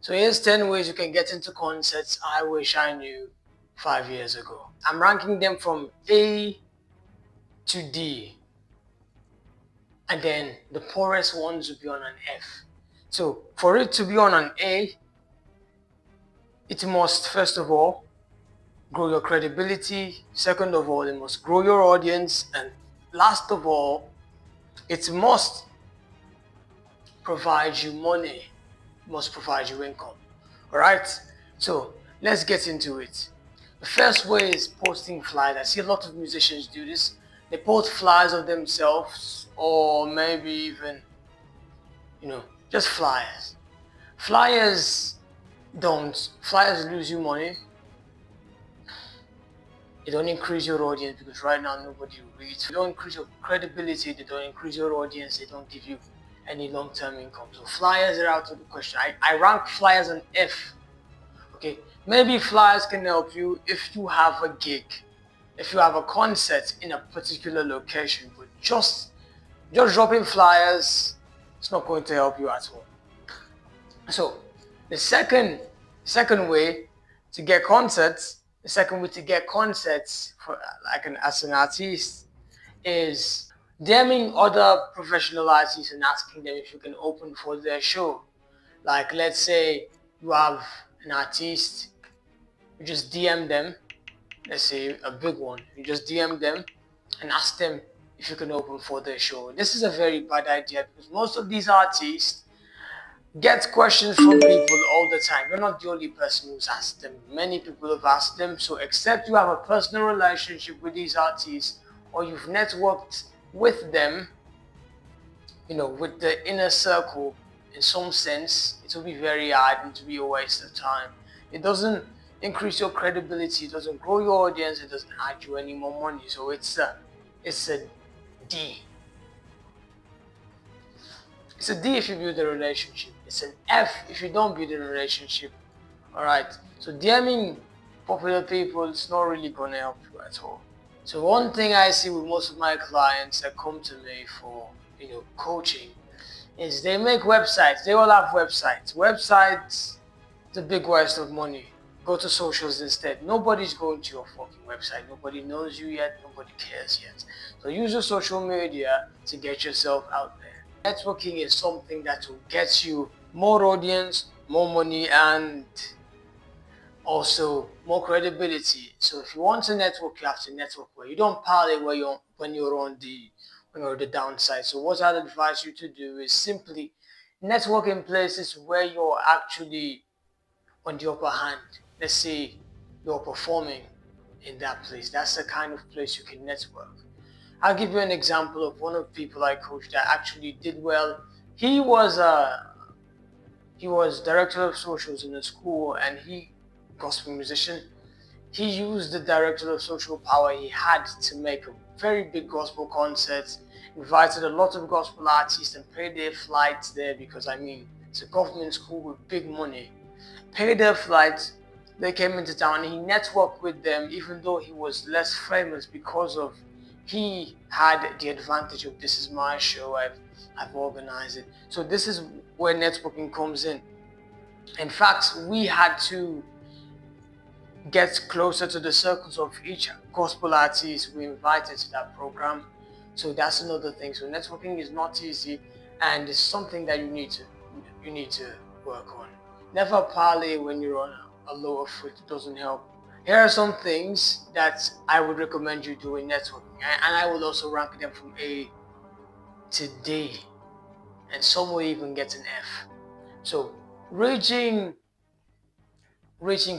So here's 10 ways you can get into concerts I wish I knew 5 years ago. I'm ranking them from A to D. And then the poorest ones will be on an F. So for it to be on an A, it must first of all grow your credibility. Second of all, it must grow your audience. And last of all, it must provide you money, must provide you income. All right, so let's get into it. The first way is posting flyers. I see a lot of musicians do this. They post flyers of themselves, or maybe even, just flyers. Flyers lose you money. They don't increase your audience because right now nobody reads. They don't increase your credibility. They don't increase your audience. They don't give you any long-term income. So flyers are out of the question. I rank flyers on F. Okay, maybe flyers can help you if you have a gig, if you have a concert in a particular location, but just dropping flyers, it's not going to help you at all. So the second way to get concerts, for as an artist is DMing other professional artists and asking them if you can open for their show. Like let's say you have an artist, you just DM them, let's say a big one, you just DM them and ask them if you can open for their show. This is a very bad idea because most of these artists get questions from people all the time. You're not the only person who's asked them. Many people have asked them. So except you have a personal relationship with these artists or you've networked with them, with the inner circle in some sense, it will be very hard and to be a waste of time. It doesn't increase your credibility, it doesn't grow your audience, it doesn't add you any more money. So it's a D. It's a D if you build a relationship. It's an F if you don't build a relationship. Alright, so DMing popular people is not really gonna help you at all. So one thing I see with most of my clients that come to me for coaching is they make websites. They all have websites. Websites, it's a big waste of money. Go to socials instead. Nobody's going to your fucking website. Nobody knows you yet. Nobody cares yet. So use your social media to get yourself out there. Networking is something that will get you more audience, more money, and also more credibility. So if you want to network, you have to network where you don't party when you're on the downside. So what I'd advise you to do is simply network in places where you're actually on the upper hand. Let's say you're performing in that place. That's the kind of place you can network. I'll give you an example of one of the people I coached that actually did well. He was director of socials in a school, and he gospel musician. He used the director of social power he had to make a very big gospel concert, invited a lot of gospel artists and paid their flights there because it's a government school with big money. Paid their flights, they came into town and he networked with them even though he was less famous because of he had the advantage of this is my show, I've organized it. So this is where networking comes in. In fact, we had to get closer to the circles of each gospel artist we invited to that program. So that's another thing. So networking is not easy and it's something that you need to work on. Never parley when you're on a lower foot. It doesn't help. Here are some things that I would recommend you do in networking, and I will also rank them from A to D, and some will even get an F. So reaching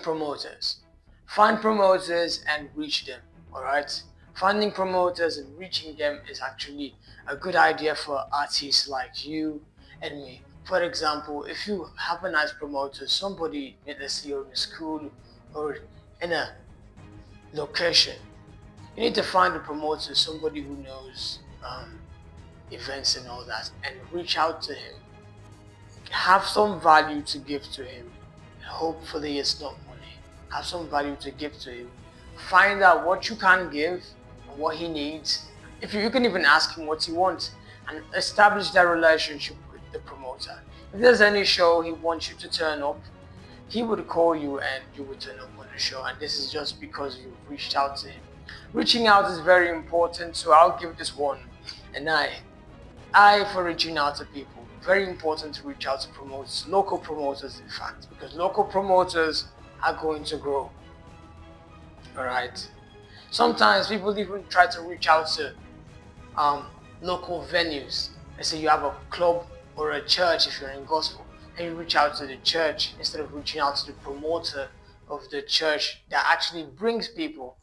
promoters. Find promoters and reach them. Alright? Finding promoters and reaching them is actually a good idea for artists like you and me. For example, if you have a nice promoter, somebody, let's say you're in a school or in a location, you need to find a promoter, somebody who knows events and all that, and reach out to him. Have some value to give to him. Hopefully it's not money. Have some value to give to him. Find out what you can give and what he needs. If you can even ask him what he wants and establish that relationship with the promoter. If there's any show he wants you to turn up, he would call you and you would turn up on the show, and this is just because you reached out to him. Reaching out is very important, so I'll give this one an I for reaching out to people. Very important to reach out to promoters, local promoters in fact, because local promoters are going to grow. Alright. Sometimes people even try to reach out to local venues. Let's say you have a club or a church if you're in gospel, and you reach out to the church instead of reaching out to the promoter of the church that actually brings people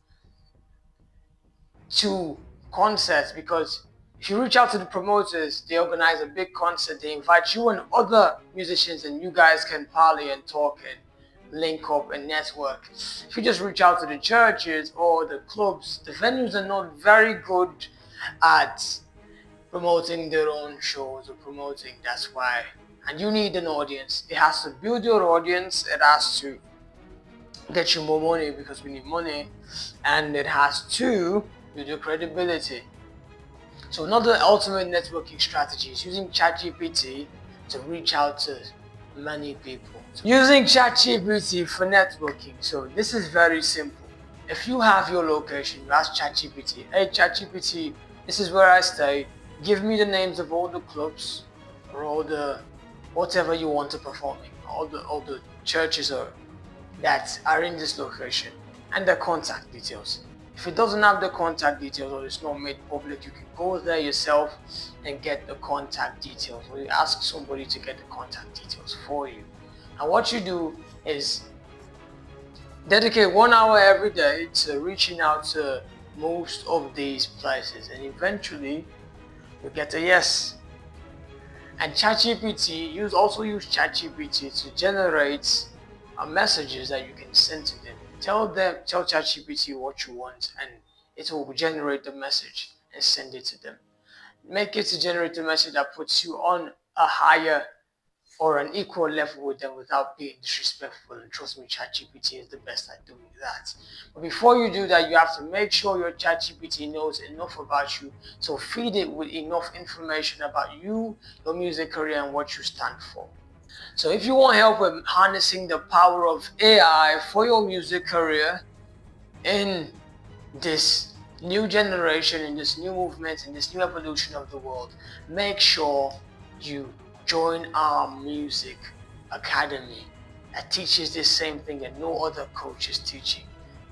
to concerts. Because if you reach out to the promoters, they organize a big concert, they invite you and other musicians, and you guys can parley and talk and link up and network. If you just reach out to the churches or the clubs, the venues are not very good at promoting their own shows or promoting. That's why. And you need an audience. It has to build your audience. It has to get you more money because we need money, and it has to build your credibility. So another ultimate networking strategy is using ChatGPT to reach out to many people. Using ChatGPT for networking. So this is very simple. If you have your location, you ask ChatGPT, hey ChatGPT, this is where I stay. Give me the names of all the clubs or all the whatever you want to perform in, all the churches that are in this location, and the contact details. If it doesn't have the contact details or it's not made public, you can go there yourself and get the contact details, or you ask somebody to get the contact details for you. And what you do is dedicate 1 hour every day to reaching out to most of these places, and eventually you get a yes. And ChatGPT, also use ChatGPT to generate messages that you can send to them. Tell ChatGPT what you want, and it will generate the message and send it to them. Make it to generate a message that puts you on a higher or an equal level with them without being disrespectful. And trust me, ChatGPT is the best at doing that. But before you do that, you have to make sure your ChatGPT knows enough about you. So feed it with enough information about you, your music career, and what you stand for. So if you want help with harnessing the power of AI for your music career in this new generation, in this new movement, in this new evolution of the world, make sure you join our music academy that teaches the same thing that no other coach is teaching.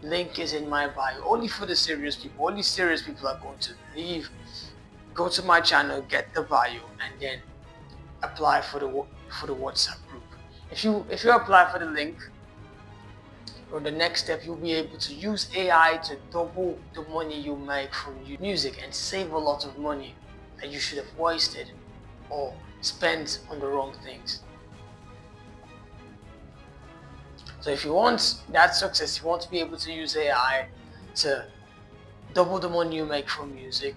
Link is in my bio. Only for the serious people. Only serious people are going to go to my channel, get the bio, and then apply for the WhatsApp group. If you apply for the link, or the next step, you'll be able to use AI to double the money you make from music and save a lot of money that you should have wasted or spent on the wrong things. So if you want that success, you want to be able to use AI to double the money you make from music,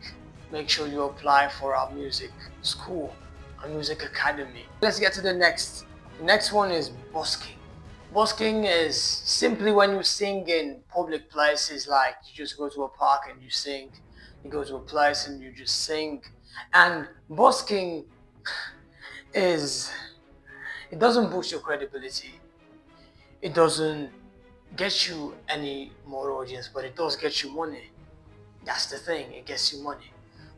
make sure you apply for our music school, our music academy. Let's get to the next. The next one is busking. Busking is simply when you sing in public places, like you just go to a park and you sing, you go to a place and you just sing. And busking it doesn't boost your credibility. It doesn't get you any more audience, but it does get you money. That's the thing, it gets you money.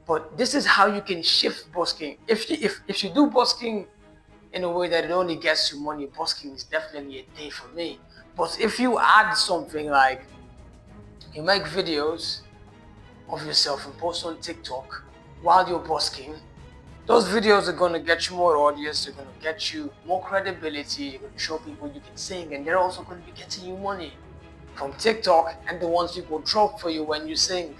But this is how you can shift busking. If you do busking in a way that it only gets you money, busking is definitely a day for me. But if you add something like you make videos of yourself and post on TikTok while you're busking, those videos are going to get you more audience, they're going to get you more credibility, you're going to show people you can sing, and they're also going to be getting you money from TikTok and the ones people drop for you when you sing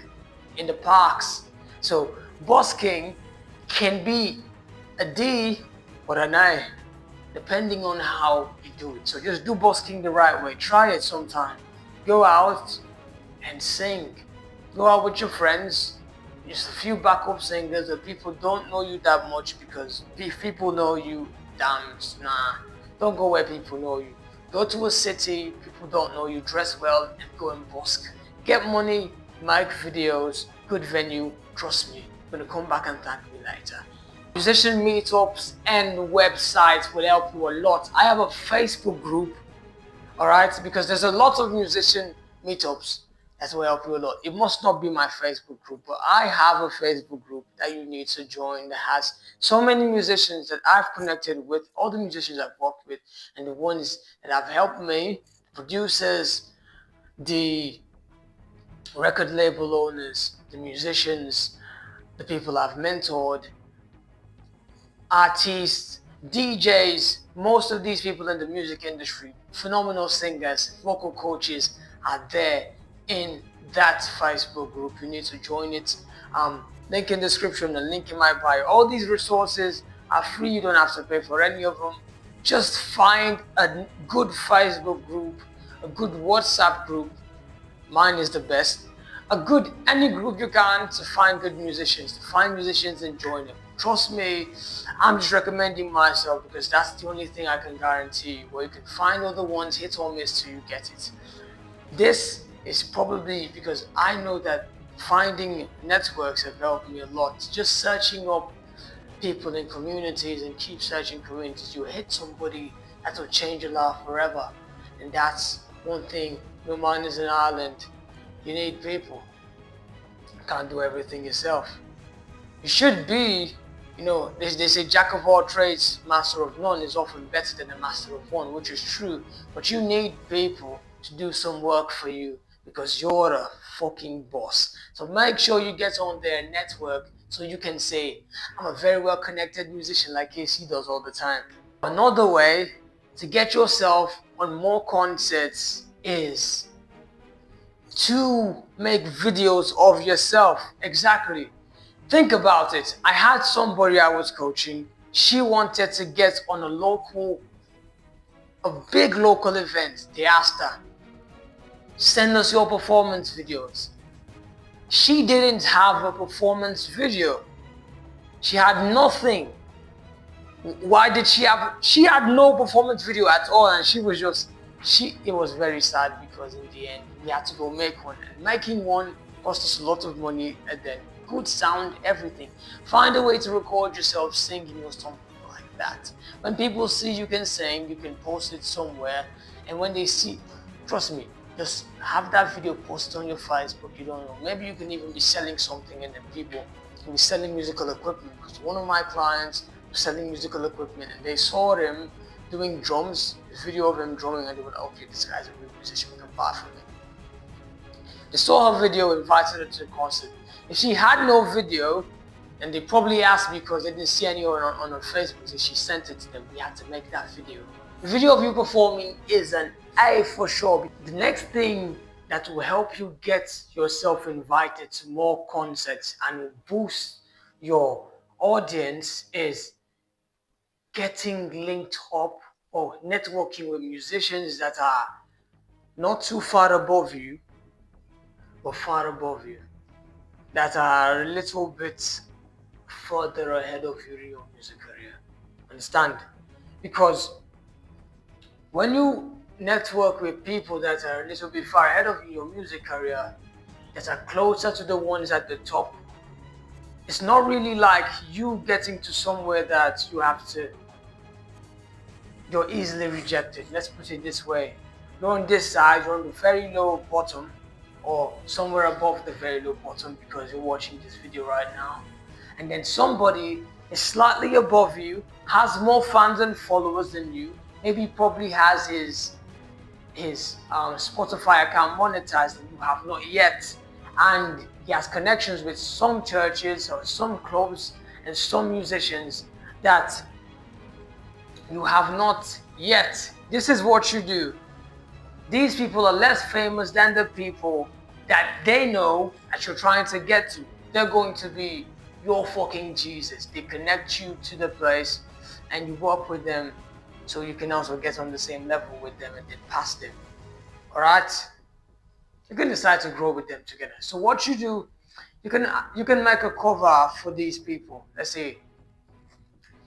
in the parks. So busking can be a D or an I, depending on how you do it. So just do busking the right way. Try it sometime. Go out and sing. Go out with your friends, just a few backup singers that people don't know you that much, because if people know you, don't go where people know you. Go to a city, people don't know you, dress well and go and busk. Get money, make videos, good venue, trust me, you're gonna come back and thank me later. Musician meetups and websites will help you a lot. I have a Facebook group, all right, because there's a lot of musician meetups that will help you a lot. It must not be my Facebook group, but I have a Facebook group that you need to join that has so many musicians that I've connected with, all the musicians I've worked with, and the ones that have helped me, producers, the record label owners, the musicians, the people I've mentored, artists, DJs, most of these people in the music industry, phenomenal singers, vocal coaches are there in that Facebook group. You need to join it. Link in the description, the link in my bio. All these resources are free. You don't have to pay for any of them. Just find a good Facebook group, a good WhatsApp group. Mine is the best. A good any group you can to find good musicians, to find musicians and join them. Trust me, I'm just recommending myself because that's the only thing I can guarantee. Where you can find other ones, hit or miss till you get it. This is probably because I know that finding networks have helped me a lot. Just searching up people in communities and keep searching communities, you hit somebody that will change your life forever. And that's one thing. Your mind is an island. You need people. You can't do everything yourself. You should be, they say jack of all trades, master of none is often better than a master of one, which is true. But you need people to do some work for you because you're a fucking boss. So make sure you get on their network so you can say, I'm a very well connected musician like KC does all the time. Another way to get yourself on more concerts is to make videos of yourself. Exactly. Think about it. I had somebody I was coaching. She wanted to get on a big local event. They asked her, send us your performance videos. She didn't have a performance video. She had nothing. Why did she had no performance video at all, and it was very sad because in the end we had to go make one, and making one cost us a lot of money, and then good sound, everything. Find a way to record yourself singing or something like that. When people see you can sing, you can post it somewhere, and when they see, trust me, just have that video posted on your Facebook. You don't know, maybe you can even be selling something and then people can be selling musical equipment, because one of my clients was selling musical equipment and they saw him doing drums, this video of him drumming, and they were, okay, this guy's a real musician, we can buy from him. They saw her video, invited her to the concert. If she had no video, and they probably asked me because they didn't see any on her Facebook, so she sent it to them. We had to make that video. The video of you performing is an A for sure. The next thing that will help you get yourself invited to more concerts and will boost your audience is getting linked up or networking with musicians that are not too far above you, but far above you, that are a little bit further ahead of you in your music career. Understand? Because when you network with people that are a little bit far ahead of you in your music career, that are closer to the ones at the top, it's not really like you getting to somewhere that you're easily rejected. Let's put it this way. You're on this side, you're on the very low bottom, or somewhere above the very low bottom because you're watching this video right now. And then somebody is slightly above you, has more fans and followers than you, maybe probably has his Spotify account monetized and you have not yet, and he has connections with some churches or some clubs and some musicians that you have not yet. This is what you do. These people are less famous than the people that they know that you're trying to get to. They're going to be your fucking Jesus. They connect you to the place and you work with them so you can also get on the same level with them and then pass them. Alright? You can decide to grow with them together. So what you do, you can make a cover for these people. Let's say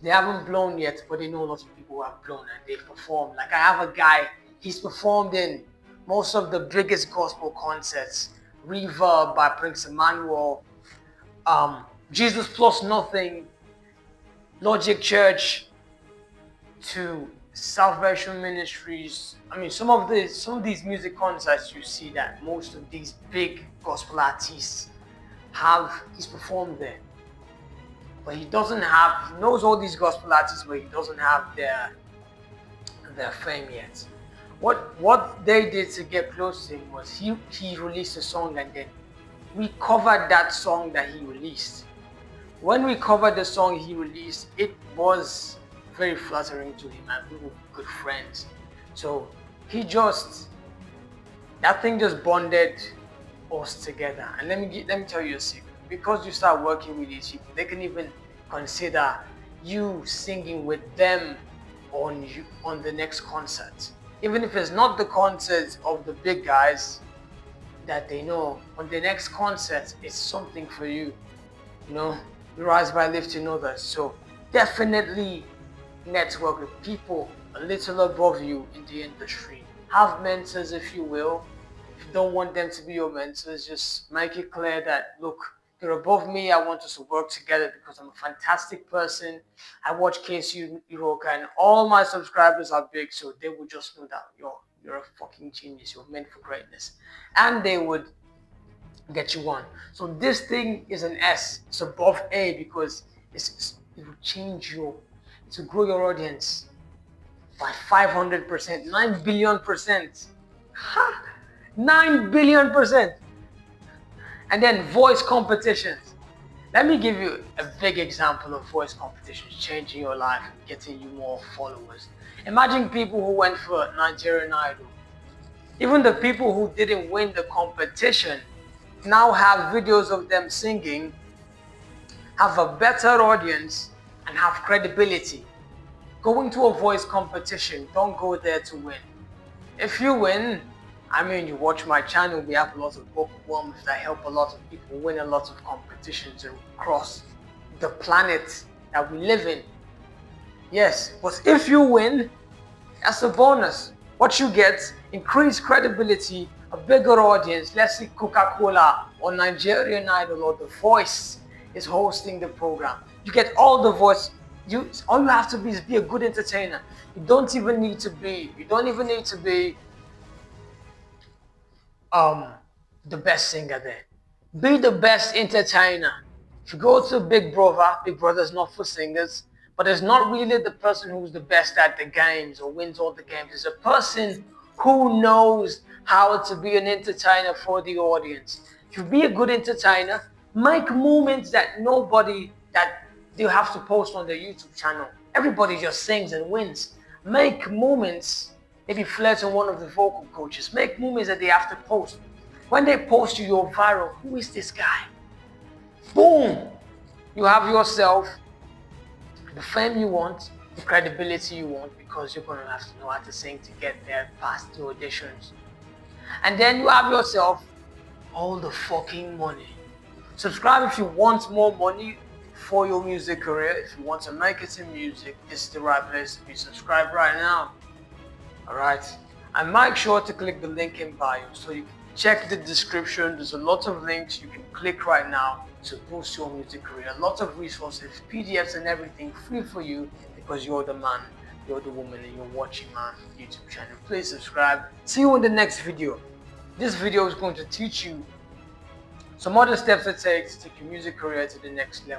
they haven't blown yet, but they know a lot of people who have blown and they perform. Like I have a guy, he's performed in most of the biggest gospel concerts. Reverb by Prince Emmanuel, Jesus Plus Nothing, Logic Church to Salvation Ministries. I mean, some of these music concerts, you see that most of these big gospel artists he's performed there, but he knows all these gospel artists, but he doesn't have their fame yet. What they did to get close to him was he released a song, and then we covered that song that he released. When we covered the song he released, it was very flattering to him, and we were good friends. So that thing just bonded us together. And let me tell you a secret. Because you start working with these people, they can even consider you singing with them on the next concert. Even if it's not the concert of the big guys that they know, on the next concert, it's something for you. You know, you rise by lifting others. So definitely network with people a little above you in the industry. Have mentors, if you will. If you don't want them to be your mentors, just make it clear that, look, you're above me. I want us to work together because I'm a fantastic person. I watch KC Iroka, and all my subscribers are big, so they would just know that you're a fucking genius. You're meant for greatness, and they would get you on. So this thing is an S. It's above A because it will change you. To grow your audience by 500%, 9 billion%. 9 billion%. And then voice competitions. Let me give you a big example of voice competitions changing your life and getting you more followers. Imagine people who went for Nigerian Idol. Even the people who didn't win the competition now have videos of them singing, have a better audience, and have credibility. Going to a voice competition, don't go there to win. If you win, I mean, you watch my channel, we have a lot of bookworms that help a lot of people win a lot of competitions across the planet that we live in. Yes, but if you win, that's a bonus. What you get, increased credibility, a bigger audience. Let's say Coca-Cola or Nigerian Idol or The Voice is hosting the program. You get all the voice. All you have to be is be a good entertainer. You don't even need to be the best singer there. Be the best entertainer. If you go to Big Brother's not for singers, but it's not really the person who's the best at the games or wins all the games. It's a person who knows how to be an entertainer for the audience. If you be a good entertainer, make moments that they have to post on their YouTube channel. Everybody just sings and wins. Make moments, maybe flirt on one of the vocal coaches. Make moments that they have to post. When they post you, you're viral. Who is this guy? Boom! You have yourself the fame you want, the credibility you want, because you're going to have to know how to sing to get there past the auditions. And then you have yourself all the fucking money. Subscribe if you want more money for your music career. If you want to make it in music, this is the right place to be. Subscribe right now. Alright? And make sure to click the link in bio so you can check the description. There's a lot of links you can click right now to boost your music career. A lot of resources, PDFs and everything free for you because you're the man, you're the woman, and you're watching my YouTube channel. Please subscribe. See you in the next video. This video is going to teach you some other steps it takes to take your music career to the next level.